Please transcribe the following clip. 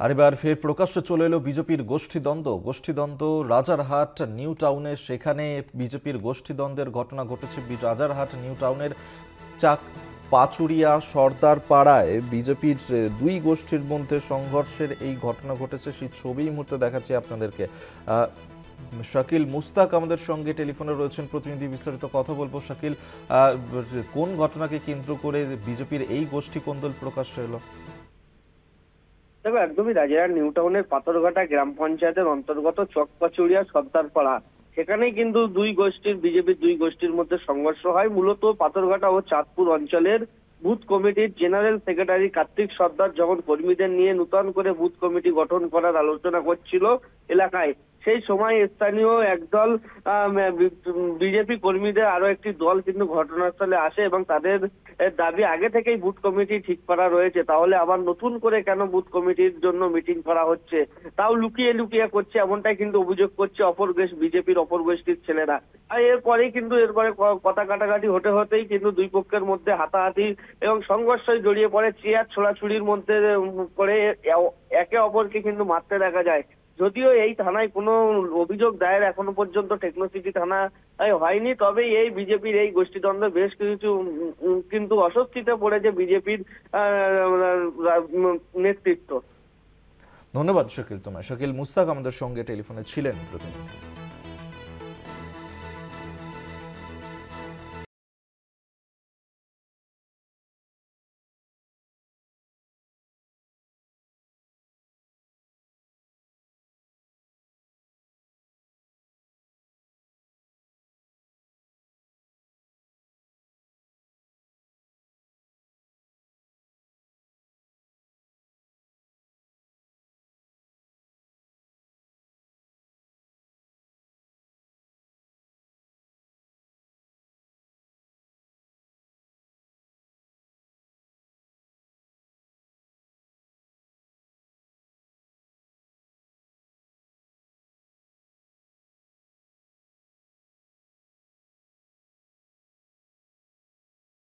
আর এবার ফের প্রকাশ্যে চলে এলো বিজেপির গোষ্ঠীদ্বন্দ্ব রাজারহাট নিউ টাউনে। সেখানে বিজেপির গোষ্ঠীদ্বন্দ্বের ঘটনা ঘটেছে রাজারহাট নিউ টাউনের চাক পাচুরিয়া সর্দার পাড়ায় বিজেপির দুই গোষ্ঠীর মধ্যে সংঘর্ষের এই ঘটনা ঘটেছে। সেই ছবি এই মুহূর্তে দেখাচ্ছি আপনাদেরকে। শাকিল মুস্তাক আমাদের সঙ্গে টেলিফোনে রয়েছেন প্রতিনিধি, বিস্তারিত কথা বলবো। শাকিল, কোন ঘটনাকে কেন্দ্র করে বিজেপির এই গোষ্ঠী কোন্দল প্রকাশ্যে এলো? দেখো, একদমই রাজারহাট নিউ টাউনের পাথরঘাটা গ্রাম পঞ্চায়েতের অন্তর্গত চকপাচুরিয়া সর্দারপাড়া, সেখানেই কিন্তু বিজেপির দুই গোষ্ঠীর মধ্যে সংঘর্ষ হয়। মূলত পাথরঘাটা ও চাঁদপুর অঞ্চলের বুথ কমিটির জেনারেল সেক্রেটারি কার্তিক সর্দার যখন কর্মীদের নিয়ে নতুন করে বুথ কমিটি গঠন করার আলোচনা করছিল এলাকায়, সেই সময় স্থানীয় একদল বিজেপি কর্মীদের আরো একটি দল কিন্তু ঘটনাস্থলে আসে এবং তাদের দাবি আগে থেকেই বুথ কমিটি ঠিক করা রয়েছে, তাহলে আবার নতুন করে কেন বুথ কমিটির জন্য মিটিং করা হচ্ছে, তাও লুকিয়ে লুকিয়ে করছে, এমনটাই কিন্তু অভিযোগ করছে বিজেপির অপর গোষ্ঠীর ছেলেরা। আর এরপরে কথা কাটাকাটি হতেই কিন্তু দুই পক্ষের মধ্যে হাতাহাতি এবং সংঘর্ষে জড়িয়ে পড়ে, চেয়ার ছোড়াছুড়ির মধ্যে করে একে অপরকে কিন্তু মারতে দেখা যায়। যদিও এই থানায় কোনো অভিযোগ দায়ের এখনো পর্যন্ত টেকনোসিটি থানায় হয়নি, তবে এই বিজেপির এই গোষ্ঠীদ্বন্দ্বে বেশ কিছু কিন্তু অস্বস্তিতে পড়েছে বিজেপির নেতৃত্ব। ধন্যবাদ শাকিল। শাকিল মুস্তাক আমাদের সঙ্গে টেলিফোনে ছিলেন প্রতিনিধি।